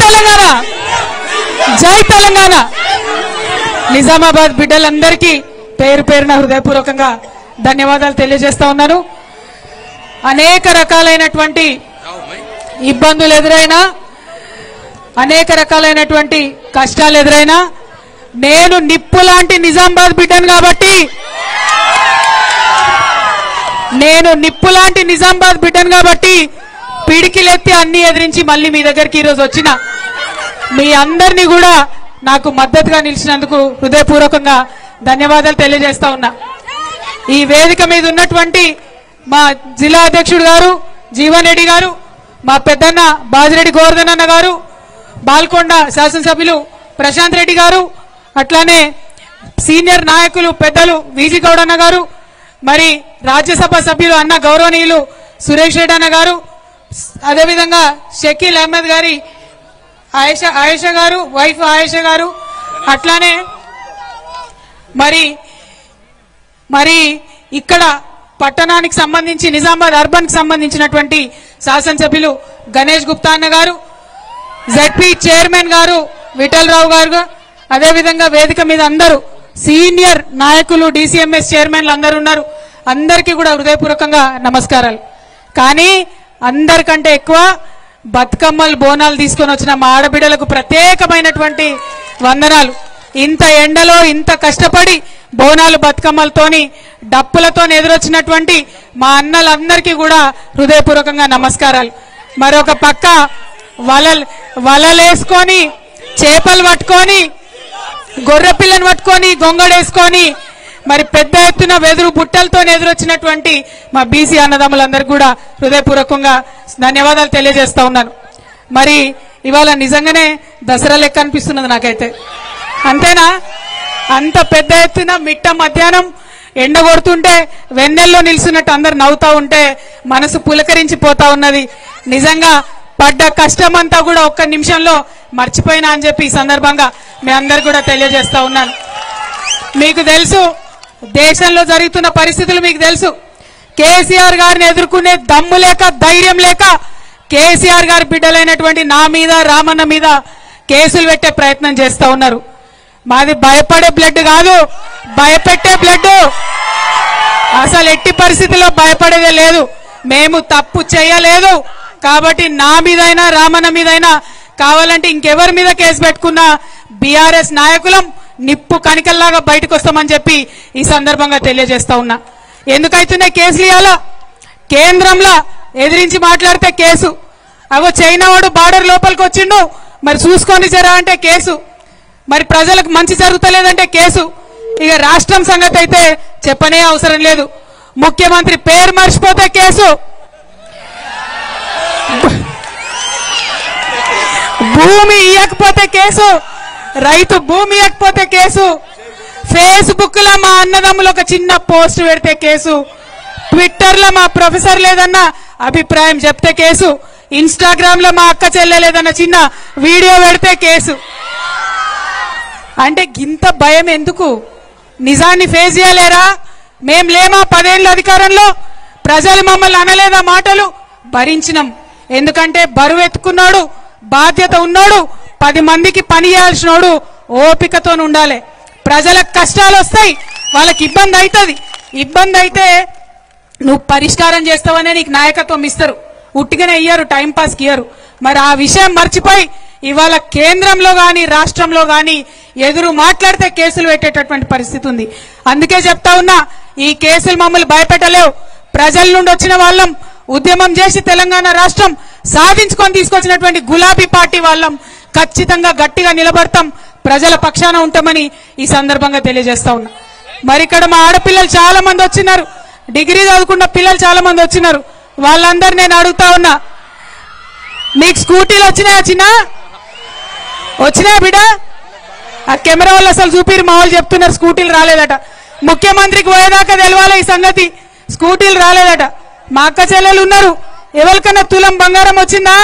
తెలంగాణ, జై తెలంగాణ. నిజామాబాద్ బిడ్డలందరికీ పేరు పేరున హృదయపూర్వకంగా ధన్యవాదాలు తెలియజేస్తా ఉన్నాను. అనేక రకాలైనటువంటి ఇబ్బందులు ఎదురైనా, అనేక రకాలైనటువంటి కష్టాలు ఎదురైనా నేను నిప్పు లాంటి నిజామాబాద్ బిడ్డను కాబట్టి, నేను నిప్పు లాంటి నిజామాబాద్ బిడ్డను కాబట్టి పిడికిలెత్తి అన్ని ఎదిరించి మళ్ళీ మీ దగ్గరికి ఈరోజు వచ్చిన మీ అందరినీ కూడా నాకు మద్దతుగా నిలిచినందుకు హృదయపూర్వకంగా ధన్యవాదాలు తెలియజేస్తా ఉన్నా. ఈ వేదిక మీద ఉన్నటువంటి మా జిల్లా అధ్యక్షుడు గారు జీవన్ రెడ్డి గారు, మా పెద్దన్న బాజిరెడ్డి గోవర్ధన్ అన్న గారు, బాల్కొండ శాసనసభ్యులు ప్రశాంత్ రెడ్డి గారు, అట్లానే సీనియర్ నాయకులు పెద్దలు విజి గౌడన్న గారు, మరి రాజ్యసభ సభ్యులు అన్న గౌరవనీయులు సురేష్ రెడ్డి అన్న గారు, అదేవిధంగా షకీల్ అహ్మద్ గారి ఆయేషా గారు, వైఫ్ ఆయేషా గారు, అట్లానే మరి ఇక్కడ పట్టణానికి సంబంధించి నిజామాబాద్ అర్బన్ కి సంబంధించినటువంటి శాసనసభ్యులు గణేష్ గుప్తా అన్న గారు, జెడ్పీ చైర్మన్ గారు విఠల్ రావు గారు, అదేవిధంగా వేదిక మీద అందరూ సీనియర్ నాయకులు డిసిఎంఎస్ చైర్మన్లు అందరూ ఉన్నారు. అందరికీ కూడా హృదయపూర్వకంగా నమస్కారాలు. కానీ అందరికంటే ఎక్కువ బతుకమ్మలు బోనాలు తీసుకొని వచ్చిన మా ఆడబిడ్డలకు ప్రత్యేకమైనటువంటి వందనాలు. ఇంత ఎండలో ఇంత కష్టపడి బోనాలు బతుకమ్మలతోని డప్పులతో ఎదురొచ్చినటువంటి మా అన్నలందరికీ కూడా హృదయపూర్వకంగా నమస్కారాలు. మరొక పక్క వలలేసుకొని చేపలు పట్టుకొని గొర్రె పిల్లని పట్టుకొని గొంగడేసుకొని మరి పెద్ద ఎత్తున వెదురు బుట్టలతో ఎదురొచ్చినటువంటి మా బీసీ అన్నదమ్ములందరికీ కూడా హృదయపూర్వకంగా ధన్యవాదాలు తెలియజేస్తా ఉన్నాను. మరి ఇవాళ నిజంగానే దసరా లెక్క అనిపిస్తున్నది నాకైతే. అంతేనా? అంత పెద్ద ఎత్తున మిట్ట మధ్యాహ్నం ఎండ కొడుతుంటే వెన్నెల్లో నిల్చున్నట్టు అందరు నవ్వుతా ఉంటే మనసు పులకరించిపోతా ఉన్నది. నిజంగా పడ్డ కష్టమంతా కూడా ఒక్క నిమిషంలో మర్చిపోయినా అని చెప్పి ఈ సందర్భంగా మీ అందరు కూడా తెలియజేస్తా ఉన్నాను. మీకు తెలుసు దేశంలో జరుగుతున్న పరిస్థితులు మీకు తెలుసు. కేసీఆర్ గారిని ఎదుర్కొనే దమ్ము లేక ధైర్యం లేక కేసీఆర్ గారి బిడ్డలైనటువంటి నా మీద రామన్న మీద కేసులు పెట్టే ప్రయత్నం చేస్తా ఉన్నారు. మాది భయపడే బ్లడ్ కాదు, భయపెట్టే బ్లడ్. అసలు ఎట్టి పరిస్థితుల్లో భయపడేదే లేదు. మేము తప్పు చేయలేదు కాబట్టి నా మీదైనా రామన్న మీదైనా కావాలంటే ఇంకెవరి మీద కేసు పెట్టుకున్నా బీఆర్ఎస్ నాయకులం నిప్పు కణికల్లాగా బయటకు వస్తామని చెప్పి ఈ సందర్భంగా తెలియజేస్తా ఉన్నా. ఎందుకైతున్నాయి కేసులు? ఇవాళ కేంద్రంలో ఎదిరించి మాట్లాడితే కేసు, అవో చైనా వాడు బార్డర్ లోపలికి వచ్చిండు మరి చూసుకొని జరా అంటే కేసు, మరి ప్రజలకు మంచి జరుగుతలేదంటే కేసు. ఇక రాష్ట్రం సంగతి అయితే చెప్పనే అవసరం లేదు. ముఖ్యమంత్రి పేరు మర్చిపోతే కేసు, భూమి ఇయ్యకపోతే కేసు, రైతు భూమి ఇవ్వకపోతే కేసు, ఫేస్బుక్ లో మా అన్నదమ్ములు ఒక చిన్న పోస్ట్ పెడితే కేసు, ట్విట్టర్ లో మా ప్రొఫెసర్ లేదన్న అభిప్రాయం చెప్తే కేసు, ఇన్స్టాగ్రామ్ లో మా అక్క చెల్లె లేదన్న చిన్న వీడియో పెడితే కేసు. అంటే గింత భయం ఎందుకు? నిజాన్ని ఫేస్ చేయలేరా? మేం లేమా 10 ఏళ్ళ అధికారంలో? ప్రజలు మమ్మల్ని అనలేదా మాటలు? భరించినాం. ఎందుకంటే బరువు ఎత్తుకున్నాడు, బాధ్యత ఉన్నాడు, 10 మందికి పని చేయాల్సినోడు ఓపికతో ఉండాలి. ప్రజలకు కష్టాలు వస్తాయి, వాళ్ళకి ఇబ్బంది అవుతుంది. ఇబ్బంది అయితే నువ్వు పరిష్కారం చేస్తావనే నీకు నాయకత్వం ఇస్తారు, ఉట్టిగానే ఇయ్యరు, టైంపాస్కి ఇయ్యరు. మరి ఆ విషయం మర్చిపోయి ఇవాళ కేంద్రంలో గాని రాష్ట్రంలో గాని ఎదురు మాట్లాడితే కేసులు పెట్టేటటువంటి పరిస్థితి ఉంది. అందుకే చెప్తా ఉన్నా, ఈ కేసులు మమ్మల్ని భయపెట్టలేవు. ప్రజల నుండి వచ్చిన వాళ్ళం, ఉద్యమం చేసి తెలంగాణ రాష్ట్రం సాధించుకొని తీసుకొచ్చినటువంటి గులాబీ పార్టీ వాళ్ళం. ఖచ్చితంగా గట్టిగా నిలబడతాం, ప్రజల పక్షాన ఉంటామని ఈ సందర్భంగా తెలియజేస్తా ఉన్నా. మరి ఇక్కడ మా ఆడపిల్లలు చాలా మంది వచ్చినారు, డిగ్రీ చదువుకున్న పిల్లలు చాలా మంది వచ్చినారు. వాళ్ళందరూ నేను అడుగుతా ఉన్నా, మీకు స్కూటీలు వచ్చినాయా? వచ్చినాయా బిడ్డ? ఆ కెమెరా వాళ్ళు అసలు చూపిరు, మా వాళ్ళు చెప్తున్నారు స్కూటీలు రాలేదట. ముఖ్యమంత్రికి పోయేదాకా తెలవాలి ఈ సంగతి, స్కూటీలు రాలేదట. మా అక్క చెల్లెలు ఉన్నారు, ఎవరికన్నా తులం బంగారం వచ్చిందా?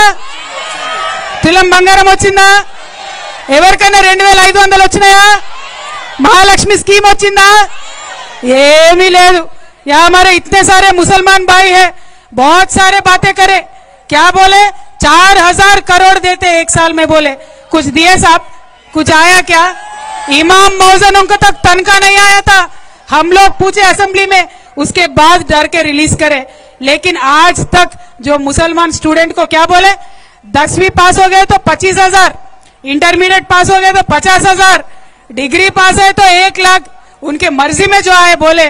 తులం బంగారం వచ్చిందా? ఎవరికైనా 2500 వచ్చినాయా? महालक्ष्मी स्कीम వచ్చిందా? ఏమీ లేదు. या हमारे इतने सारे मुसलमान भाई है, बहुत सारे बातें करे, क्या बोले, 4,000 करोड़ देते एक साल में बोले, कुछ दिए साहब? कुछ आया क्या? इमाम मौजनों को तक तनख्वाह नहीं आया था, हम लोग पूछे असेंबली में, उसके बाद डर के रिलीज करे। लेकिन आज तक जो मुसलमान स्टूडेंट को क्या बोले, 10वीं पास हो गए तो 25,000, इंटरमीडिएट पास हो गए तो 50,000, डिग्री पास है तो 1 लाख, उनके मर्जी में जो आए बोले,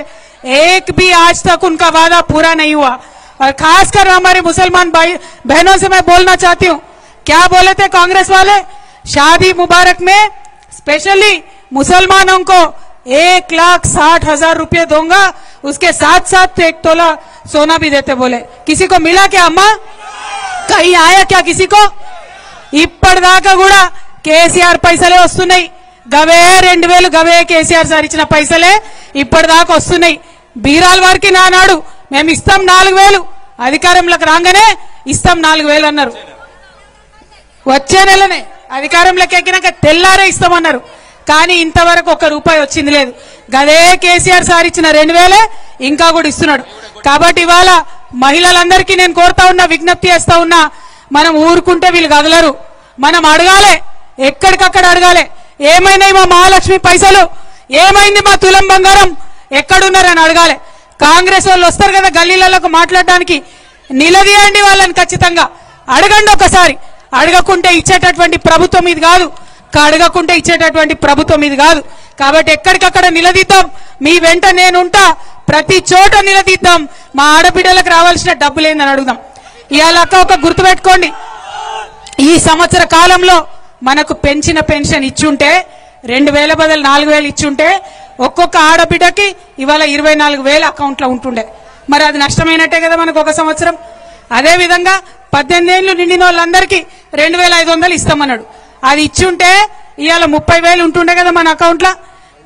एक भी आज तक उनका वादा पूरा नहीं हुआ। और खासकर हमारे मुसलमान भाई बहनों से मैं बोलना चाहती हूँ, क्या बोले थे कांग्रेस वाले, शादी मुबारक में स्पेशली मुसलमानों को 1,60,000 रुपये दूंगा, उसके साथ साथ 1 तोला सोना भी देते बोले। किसी को मिला क्या अम्मा? कहीं आया क्या किसी को? ఇప్పటిదాకా కూడా కేసీఆర్ పైసలే వస్తున్నాయి, గవే 2,000 గవే కేసీఆర్ సార్ ఇచ్చిన పైసలే ఇప్పటిదాకా వస్తున్నాయి. బీరాల వారికి నానాడు మేము ఇస్తాం 4,000, అధికారంలోకి రాగానే ఇస్తాం 4,000 అన్నారు. వచ్చే నెలనే అధికారంలోకి ఎక్కినాక తెల్లారే ఇస్తామన్నారు. కానీ ఇంతవరకు 1 రూపాయి వచ్చింది లేదు. గదే కేసీఆర్ సార్ ఇచ్చిన 2,000 ఇంకా కూడా ఇస్తున్నాడు. కాబట్టి ఇవాళ మహిళలందరికీ నేను కోరుతా ఉన్నా, విజ్ఞప్తి చేస్తా ఉన్నా, మనం ఊరుకుంటే వీళ్ళు కదలరు. మనం అడగాలి, ఎక్కడికక్కడ అడగాలి. ఏమైనాయి మా మహాలక్ష్మి పైసలు, ఏమైంది మా తులం బంగారం, ఎక్కడున్నారని అడగాలి. కాంగ్రెస్ వాళ్ళు వస్తారు కదా గల్లీలకు మాట్లాడడానికి, నిలదీయండి వాళ్ళని, ఖచ్చితంగా అడగండి ఒకసారి. అడగకుంటే ఇచ్చేటటువంటి ప్రభుత్వం ఇది కాదు, అడగకుంటే ఇచ్చేటటువంటి ప్రభుత్వం ఇది కాదు. కాబట్టి ఎక్కడికక్కడ నిలదీద్దాం, మీ వెంట నేనుంటా, ప్రతి చోట నిలదీద్దాం. మా ఆడబిడ్డలకు రావాల్సిన డబ్బులు ఏందని అడుగుదాం. ఇవాళ ఒక గుర్తుపెట్టుకోండి, ఈ సంవత్సర కాలంలో మనకు పెంచిన పెన్షన్ ఇచ్చుంటే 2,000 బదులు 4,000 ఇచ్చుంటే ఒక్కొక్క ఆడబిడ్డకి ఇవాళ 24,000 అకౌంట్లో ఉంటుండే. మరి అది నష్టమైనట్టే కదా మనకు ఒక సంవత్సరం. అదే విధంగా 18 ఏళ్లు నిండిన వాళ్ళందరికీ 2,500 ఇస్తామన్నాడు. అది ఇచ్చుంటే ఇవాళ 30,000 ఉంటుండే కదా మన అకౌంట్లో.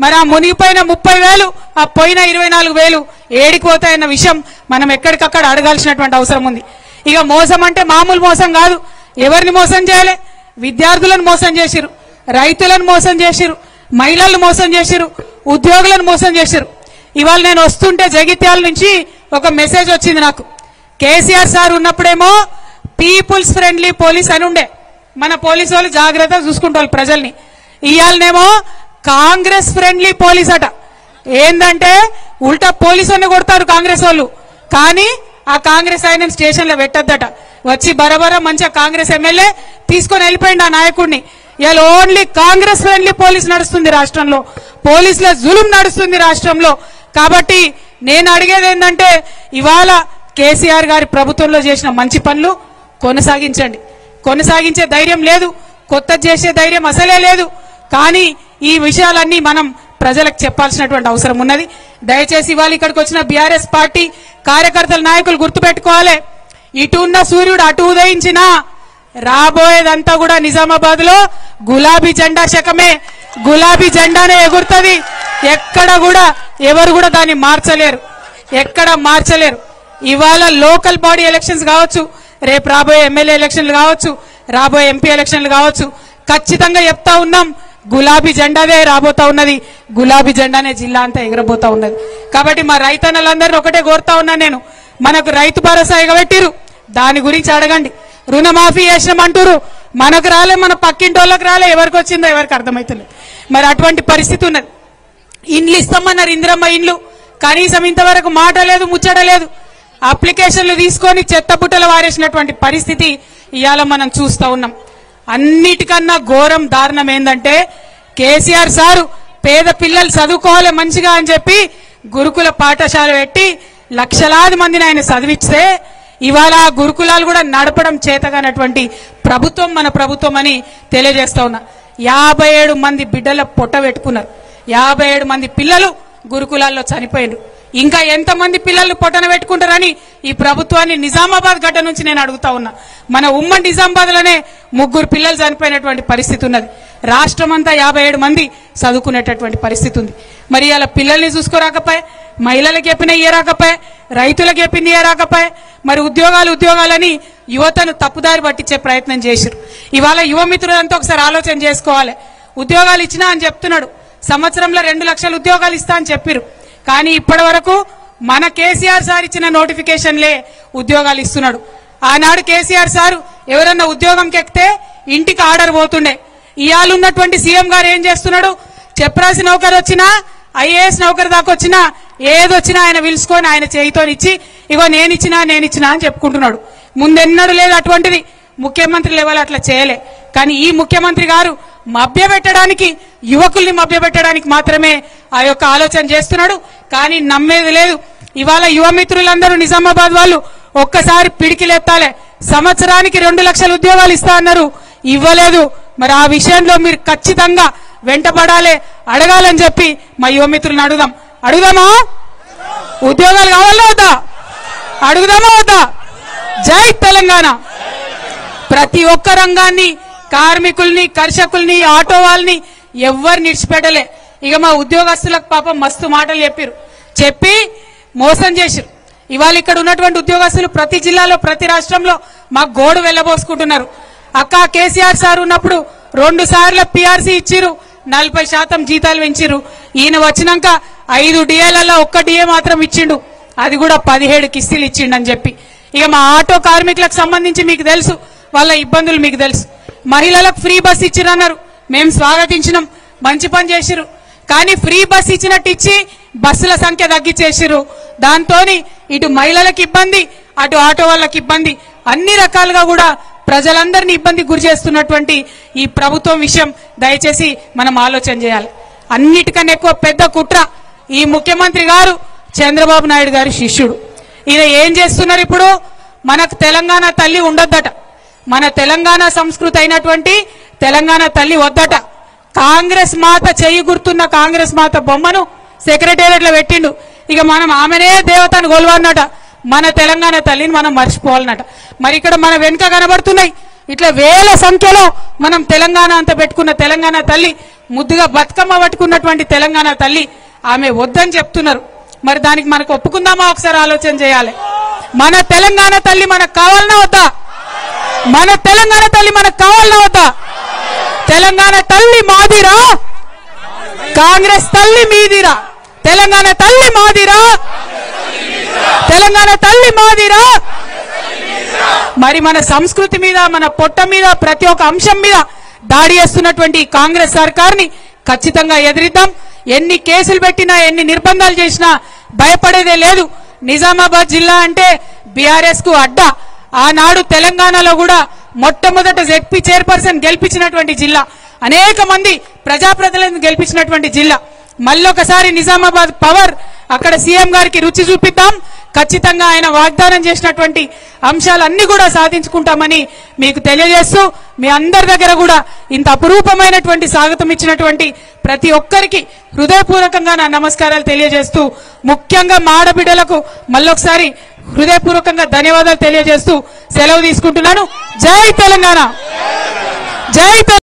మరి ఆ మునిగిపోయిన 30,000, ఆ పోయిన 24,000 ఏడికి పోతాయన్న విషయం మనం ఎక్కడికక్కడ అడగాల్సినటువంటి అవసరం ఉంది. ఇక మోసం అంటే మామూలు మోసం కాదు. ఎవరిని మోసం చేయాలి? విద్యార్థులను మోసం చేసిరు, రైతులను మోసం చేసిరు, మహిళలను మోసం చేసిరు, ఉద్యోగులను మోసం చేసిరు. ఇవాళ నేను వస్తుంటే జగిత్యాల నుంచి ఒక మెసేజ్ వచ్చింది నాకు. కేసీఆర్ సార్ ఉన్నప్పుడేమో పీపుల్స్ ఫ్రెండ్లీ పోలీస్ అని ఉండే, మన పోలీసు వాళ్ళు జాగ్రత్తగా చూసుకుంటారు ప్రజల్ని. ఇవాళనేమో కాంగ్రెస్ ఫ్రెండ్లీ పోలీస్ అట. ఏందంటే ఉల్టా పోలీసుని కొడతారు కాంగ్రెస్ వాళ్ళు, కానీ ఆ కాంగ్రెస్ ఆయన స్టేషన్లో పెట్టద్దట. వచ్చి బరబరా మంచిగా కాంగ్రెస్ ఎమ్మెల్యే తీసుకొని వెళ్ళిపోయింది ఆ నాయకుడిని. ఇవాళ ఓన్లీ కాంగ్రెస్ ఫ్రెండ్లీ పోలీస్ నడుస్తుంది రాష్ట్రంలో, పోలీసుల జులుం నడుస్తుంది రాష్ట్రంలో. కాబట్టి నేను అడిగేది ఏంటంటే, ఇవాళ కేసీఆర్ గారి ప్రభుత్వంలో చేసిన మంచి పనులు కొనసాగించండి. కొనసాగించే ధైర్యం లేదు, కొత్త చేసే ధైర్యం అసలే లేదు. కానీ ఈ విషయాలన్నీ మనం ప్రజలకు చెప్పాల్సినటువంటి అవసరం ఉన్నది. దయచేసి ఇవాళ ఇక్కడికి వచ్చిన బీఆర్ఎస్ పార్టీ కార్యకర్తల నాయకులు గుర్తుపెట్టుకోవాలి, ఇటు ఉన్న సూర్యుడు అటు ఉదయించినా రాబోయేదంతా కూడా నిజామాబాద్ లో గులాబీ జెండా శకమే, గులాబీ జెండానే ఎగురుతుంది. ఎక్కడ కూడా ఎవరు కూడా దాన్ని మార్చలేరు, ఎక్కడ మార్చలేరు. ఇవాళ లోకల్ బాడీ ఎలక్షన్స్ కావచ్చు, రేపు రాబోయే ఎమ్మెల్యే ఎలక్షన్లు కావచ్చు, రాబోయే ఎంపీ ఎలక్షన్లు కావచ్చు, ఖచ్చితంగా చెప్తా ఉన్నాం, గులాబీ జెండాదే రాబోతా ఉన్నది, గులాబీ జెండానే జిల్లా అంతా ఎగరబోతా ఉన్నది. కాబట్టి మా రైతన్నలందరినీ ఒకటే కోరుతా ఉన్నా నేను, మనకు రైతు భరోసా ఎగబెట్టిరు, దాని గురించి అడగండి. రుణమాఫీ చేసినామంటారు, మనకు రాలే, మన పక్కింటి వాళ్ళకి రాలే, ఎవరికి వచ్చిందో ఎవరికి అర్థమవుతుంది. మరి అటువంటి పరిస్థితి ఉన్నది. ఇండ్లు ఇస్తామన్నారు, ఇందిరమ్మ ఇండ్లు, కనీసం ఇంతవరకు మాట లేదు, ముచ్చట లేదు. అప్లికేషన్లు తీసుకొని చెత్తబుట్టలు వారేసినటువంటి పరిస్థితి ఇవాళ మనం చూస్తూ ఉన్నాం. అన్నిటికన్నా ఘోరం దారుణం ఏంటంటే, కేసీఆర్ సారు పేద పిల్లలు చదువుకోవాలి మంచిగా అని చెప్పి గురుకుల పాఠశాల పెట్టి లక్షలాది మందిని ఆయన చదివిస్తే ఇవాళ గురుకులాలు కూడా నడపడం చేతగానటువంటి ప్రభుత్వం మన ప్రభుత్వం అని తెలియజేస్తా ఉన్నా. 57 మంది బిడ్డల పొట్ట పెట్టుకున్నారు, 57 మంది పిల్లలు గురుకులాల్లో చనిపోయారు. ఇంకా ఎంతమంది పిల్లల్ని పొట్టన పెట్టుకుంటారని ఈ ప్రభుత్వాన్ని నిజామాబాద్ గడ్డ నుంచి నేను అడుగుతా ఉన్నా. మన ఉమ్మడి నిజామాబాద్ లోనే 3 పిల్లలు చనిపోయినటువంటి పరిస్థితి ఉన్నది. రాష్ట్రం అంతా 57 మంది చదువుకునేటటువంటి పరిస్థితి ఉంది. మరి అలా పిల్లల్ని చూసుకోరాకపోయే, మహిళలకు చెప్పిన ఇయ్యరాకపోయే, రైతులకు చెప్పింది ఇయ్యరాకపోయే, మరి ఉద్యోగాలని యువతను తప్పుదారి పట్టించే ప్రయత్నం చేశారు. ఇవాళ యువమిత్రులంతా ఒకసారి ఆలోచన చేసుకోవాలి. ఉద్యోగాలు ఇచ్చినా అని చెప్తున్నాడు, సంవత్సరంలో 2 లక్షల ఉద్యోగాలు ఇస్తా అని చెప్పారు. కానీ ఇప్పటి వరకు మన కేసీఆర్ సార్ ఇచ్చిన నోటిఫికేషన్లే ఉద్యోగాలు ఇస్తున్నాడు. ఆనాడు కేసీఆర్ సారు ఎవరన్నా ఉద్యోగంకి ఎక్కితే ఇంటికి ఆర్డర్ పోతుండే. ఇవాళ ఉన్నటువంటి సీఎం గారు ఏం చేస్తున్నాడు? చెప్రాసి నౌకరు వచ్చినా, ఐఏఎస్ నౌకరు దాకా వచ్చినా, ఏదొచ్చినా ఆయన పిలుచుకొని ఆయన చేయితోనిచ్చి ఇగో నేనిచ్చినా అని చెప్పుకుంటున్నాడు. ముందెన్నడూ లేదు అటువంటిది. ముఖ్యమంత్రి లెవెల్ అట్లా చేయలే. కానీ ఈ ముఖ్యమంత్రి గారు మభ్యపెట్టడానికి, యువకుల్ని మభ్యపెట్టడానికి మాత్రమే ఆ యొక్క ఆలోచన చేస్తున్నాడు. కానీ నమ్మేది లేదు. ఇవాళ యువ మిత్రులందరూ నిజామాబాద్ వాళ్ళు ఒక్కసారి పిడికిలెత్తాలే. సంవత్సరానికి 2 లక్షల ఉద్యోగాలు ఇస్తా అన్నారు, ఇవ్వలేదు. మరి ఆ విషయంలో మీరు ఖచ్చితంగా వెంటపడాలి, అడగాలని చెప్పి మా యువ మిత్రులను అడుగుదామా? ఉద్యోగాలు కావాలా వద్దా? అడుగుదామా వద్దా? జై తెలంగాణ. ప్రతి ఒక్క రంగాన్ని, కార్మికుల్ని, కర్షకుల్ని, ఆటో వాళ్ళని ఎవ్వరు నిడిచిపెట్టలే. ఇక మా ఉద్యోగస్తులకు పాపం మస్తు మాటలు చెప్పి మోసం చేసిరు. ఇవాళ ఇక్కడ ఉన్నటువంటి ఉద్యోగస్తులు ప్రతి జిల్లాలో, ప్రతి రాష్ట్రంలో మాకు గోడు వెళ్ళబోసుకుంటున్నారు. అక్క కేసీఆర్ సార్ ఉన్నప్పుడు 2 సార్లు పిఆర్సీ ఇచ్చిరు, 40% జీతాలు పెంచిరు. ఈయన వచ్చినాక 5 డిఏలలో 1 డిఏ మాత్రం ఇచ్చిండు, అది కూడా 17 కిస్తీలు ఇచ్చిండు అని చెప్పి. ఇక మా ఆటో కార్మికులకు సంబంధించి మీకు తెలుసు, వాళ్ళ ఇబ్బందులు మీకు తెలుసు. మహిళలకు ఫ్రీ బస్ ఇచ్చిరన్నారు, మేము స్వాగతించినాం, మంచి పని చేసిరు. కానీ ఫ్రీ బస్ ఇచ్చినట్టు ఇచ్చి బస్సుల సంఖ్య తగ్గించేసిరు. దాంతో ఇటు మహిళలకు ఇబ్బంది, అటు ఆటో వాళ్ళకి ఇబ్బంది, అన్ని రకాలుగా కూడా ప్రజలందరినీ ఇబ్బందికి గురి చేస్తున్నటువంటి ఈ ప్రభుత్వం విషయం దయచేసి మనం ఆలోచన చేయాలి. అన్నిటికన్నా ఎక్కువ పెద్ద కుట్ర ఈ ముఖ్యమంత్రి గారు చంద్రబాబు నాయుడు గారి శిష్యుడు. ఈయన ఏం చేస్తున్నారు? ఇప్పుడు మనకు తెలంగాణ తల్లి ఉండొద్దట, మన తెలంగాణ సంస్కృతి అయినటువంటి తెలంగాణ తల్లి వద్దట. కాంగ్రెస్ మాత చెయ్యి గుర్తున్న కాంగ్రెస్ మాత బొమ్మను సెక్రటేరియట్ లో పెట్టిండు. ఇక మనం ఆమెనే దేవతను గొలవన్నట, మన తెలంగాణ తల్లిని మనం మర్చిపోవాలన్నట. మరి ఇక్కడ మన వెనుక కనబడుతున్నాయి ఇట్లా వేల సంఖ్యలో మనం తెలంగాణ అంత పెట్టుకున్న తెలంగాణ తల్లి, ముద్దుగా బతుకమ్మ పట్టుకున్నటువంటి తెలంగాణ తల్లి, ఆమె వద్దని చెప్తున్నారు. మరి దానికి మనకు ఒప్పుకుందామా? ఒకసారి ఆలోచన చేయాలి. మన తెలంగాణ తల్లి మనకు కావాలన్నా వద్దా? మన తెలంగాణ తల్లి మనకు కావాలన్నా వద్దా? తెలంగాణ తల్లి మాదిరా, కాంగ్రెస్ తల్లి మీదిరా. తెలంగాణ తల్లి మాదిరా, తెలంగాణ తల్లి మాదిరా. మరి మన సంస్కృతి మీద, మన పొట్ట మీద, ప్రతి ఒక్క అంశం మీద దాడి చేస్తున్నటువంటి కాంగ్రెస్ సర్కార్ని ఖచ్చితంగా ఎదిరిద్దాం. ఎన్ని కేసులు పెట్టినా, ఎన్ని నిర్బంధాలు చేసినా భయపడేదే లేదు. నిజామాబాద్ జిల్లా అంటే బీఆర్ఎస్ కు అడ్డా. ఆనాడు తెలంగాణలో కూడా మొట్టమొదట జెడ్పీ చైర్పర్సన్ గెలిపించినటువంటి జిల్లా, అనేక మంది ప్రజాప్రతినిధులను గెలిపించినటువంటి జిల్లా. మళ్ళొకసారి నిజామాబాద్ పవర్ అక్కడ సీఎం గారికి రుచి చూపిద్దాం. ఖచ్చితంగా ఆయన వాగ్దానం చేసినటువంటి అంశాలన్నీ కూడా సాధించుకుంటామని మీకు తెలియజేస్తూ, మీ అందరి దగ్గర కూడా ఇంత అపురూపమైనటువంటి స్వాగతం ఇచ్చినటువంటి ప్రతి ఒక్కరికి హృదయపూర్వకంగా నా నమస్కారాలు తెలియజేస్తూ, ముఖ్యంగా మా ఆడబిడ్డలకు మళ్ళొకసారి హృదయపూర్వకంగా ధన్యవాదాలు తెలియజేస్తూ సెలవు తీసుకుంటున్నాను. జై తెలంగాణ, జై తెలంగాణ.